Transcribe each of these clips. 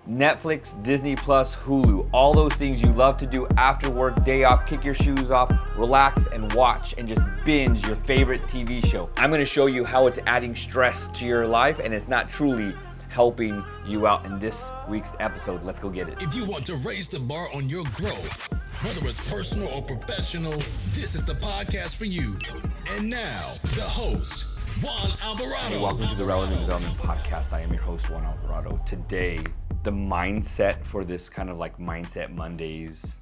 Netflix, Disney Plus, Hulu, all those things you love to do after work, day off, kick your shoes off, relax and watch and just binge your favorite TV show. I'm gonna show you how it's adding stress to your life and it's not truly helping you out in this week's episode. Let's go get it. If you want to raise the bar on your growth, whether it's personal or professional, this is the podcast for you. And now, the host, Juan Alvarado. Hey, welcome to the Relevant Development Podcast. I am your host, Juan Alvarado. Today, the mindset for this kind of like Mindset Mondays,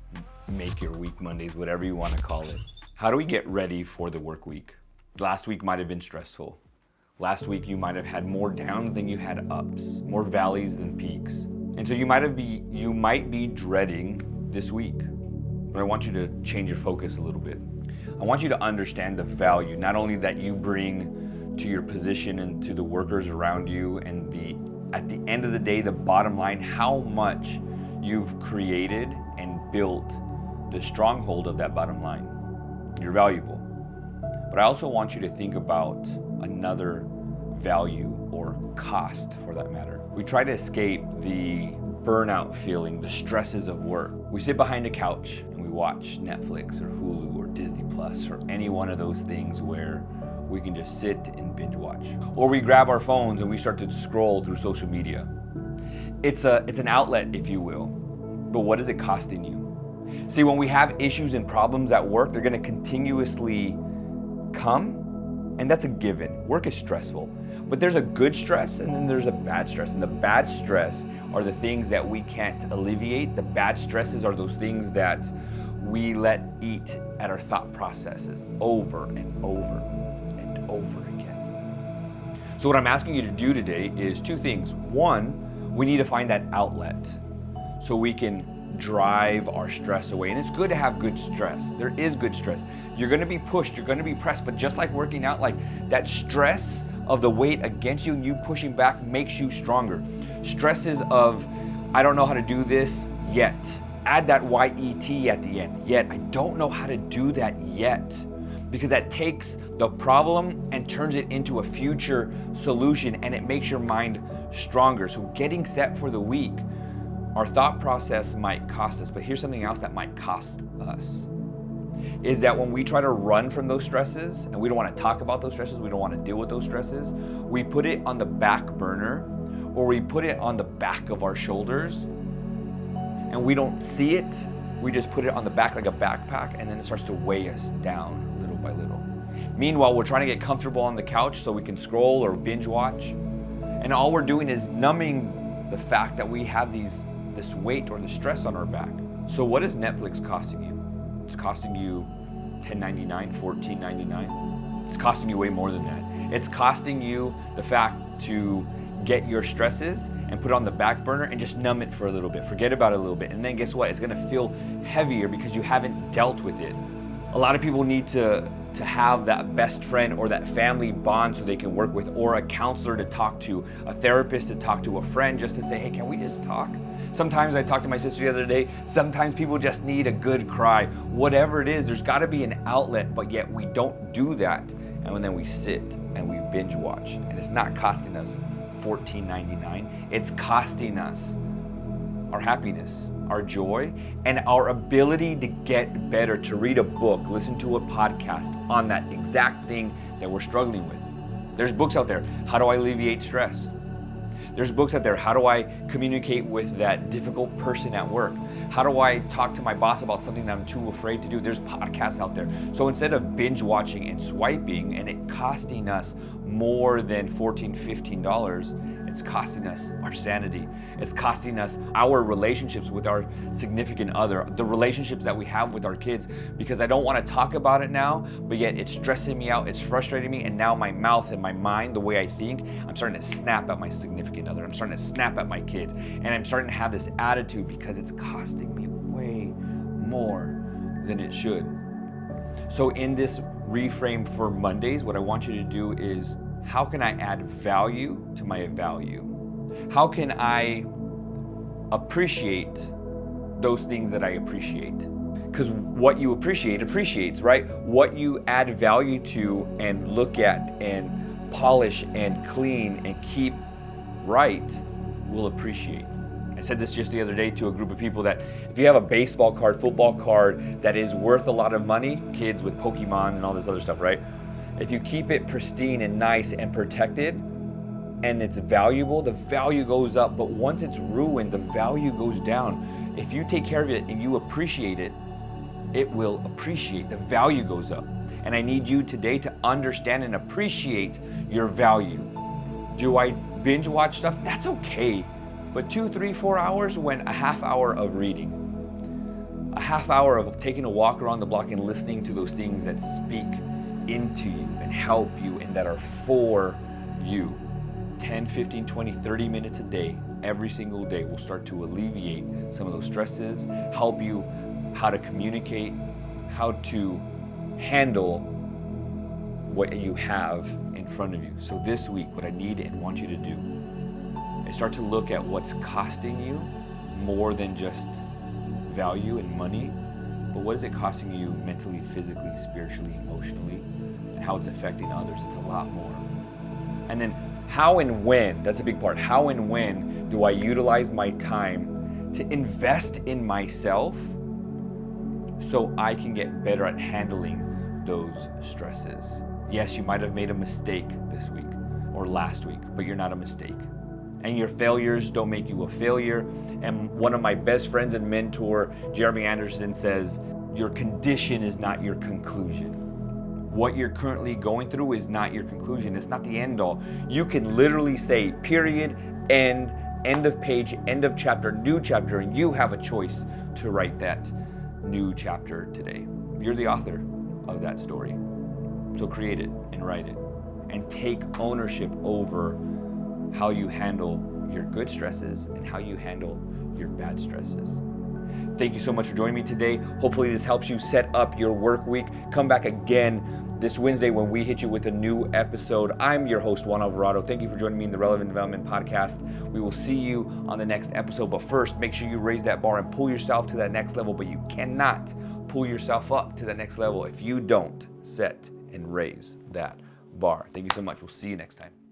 Make Your Week Mondays, whatever you want to call it. How do we get ready for the work week? Last week might have been stressful. Last week you might have had more downs than you had ups, more valleys than peaks. And so you might be dreading this week. But I want you to change your focus a little bit. I want you to understand the value, not only that you bring to your position and to the workers around you, and at the end of the day, the bottom line, how much you've created and built the stronghold of that bottom line. You're valuable. But I also want you to think about another value or cost for that matter. We try to escape the burnout feeling, the stresses of work. We sit behind a couch and we watch Netflix or Hulu or Disney Plus or any one of those things where we can just sit and binge watch. Or we grab our phones and we start to scroll through social media. It's an outlet, if you will, but what is it costing you? See, when we have issues and problems at work, they're gonna continuously come, and that's a given. Work is stressful, but there's a good stress and then there's a bad stress, and the bad stress are the things that we can't alleviate. The bad stresses are those things that we let eat at our thought processes over and over and over again. So what I'm asking you to do today is two things. One, we need to find that outlet so we can drive our stress away. And it's good to have good stress. There is good stress. You're gonna be pushed, you're gonna be pressed, but just like working out, like that stress of the weight against you and you pushing back makes you stronger. Stresses of, I don't know how to do this yet. Add that YET at the end. Yet, I don't know how to do that yet. Because that takes the problem and turns it into a future solution, and it makes your mind stronger. So getting set for the week, our thought process might cost us, but here's something else that might cost us. Is that when we try to run from those stresses, and we don't want to talk about those stresses, we don't want to deal with those stresses, we put it on the back burner, or we put it on the back of our shoulders, and we don't see it. We just put it on the back like a backpack, and then it starts to weigh us down little by little. Meanwhile, we're trying to get comfortable on the couch so we can scroll or binge watch, and all we're doing is numbing the fact that we have this weight or the stress on our back. So what is Netflix costing you? It's costing you $10.99, $14.99. It's costing you way more than that. It's costing you the fact to get your stresses and put it on the back burner and just numb it for a little bit. Forget about it a little bit. And then guess what? It's gonna feel heavier because you haven't dealt with it. A lot of people need to have that best friend or that family bond so they can work with, or a counselor to talk to, a therapist to talk to, a friend just to say, hey, can we just talk? Sometimes I talked to my sister the other day, sometimes people just need a good cry. Whatever it is, there's gotta be an outlet, but yet we don't do that. And then we sit and we binge watch. And it's not costing us $14.99, it's costing us our happiness, our joy, and our ability to get better, to read a book, listen to a podcast on that exact thing that we're struggling with. There's books out there, how do I alleviate stress? There's books out there, how do I communicate with that difficult person at work? How do I talk to my boss about something that I'm too afraid to do? There's podcasts out there. So instead of binge watching and swiping and it costing us more than $14, $15, it's costing us our sanity. It's costing us our relationships with our significant other, the relationships that we have with our kids, because I don't want to talk about it now, but yet it's stressing me out, it's frustrating me, and now my mouth and my mind, the way I think, I'm starting to snap at my significant other. I'm starting to snap at my kids, and I'm starting to have this attitude because it's costing me way more than it should. So in this reframe for Mondays, what I want you to do is, how can I add value to my value? How can I appreciate those things that I appreciate? Because what you appreciate appreciates, right? What you add value to and look at and polish and clean and keep right will appreciate. I said this just the other day to a group of people that if you have a baseball card, football card that is worth a lot of money, kids with Pokemon and all this other stuff, right? If you keep it pristine and nice and protected and it's valuable, the value goes up. But once it's ruined, the value goes down. If you take care of it and you appreciate it, it will appreciate. The value goes up. And I need you today to understand and appreciate your value. Do I binge watch stuff? That's okay. But 2, 3, 4 hours when a half hour of reading, a half hour of taking a walk around the block and listening to those things that speak into you and help you and that are for you. 10, 15, 20, 30 minutes a day, every single day will start to alleviate some of those stresses, help you how to communicate, how to handle what you have in front of you. So this week, what I need and want you to do is start to look at what's costing you more than just value and money, but what is it costing you mentally, physically, spiritually, emotionally, and how it's affecting others. It's a lot more. And then how and when, that's a big part, how and when do I utilize my time to invest in myself so I can get better at handling those stresses. Yes, you might have made a mistake this week or last week, but you're not a mistake. And your failures don't make you a failure. And one of my best friends and mentor, Jeremy Anderson, says, your condition is not your conclusion. What you're currently going through is not your conclusion. It's not the end all. You can literally say, period, end of page, end of chapter, new chapter, and you have a choice to write that new chapter today. You're the author of that story. So create it and write it and take ownership over how you handle your good stresses and how you handle your bad stresses. Thank you so much for joining me today. Hopefully this helps you set up your work week. Come back again this Wednesday when we hit you with a new episode. I'm your host, Juan Alvarado. Thank you for joining me in the Relevant Development Podcast. We will see you on the next episode. But first, make sure you raise that bar and pull yourself to that next level. But you cannot pull yourself up to that next level if you don't set and raise that bar. Thank you so much. We'll see you next time.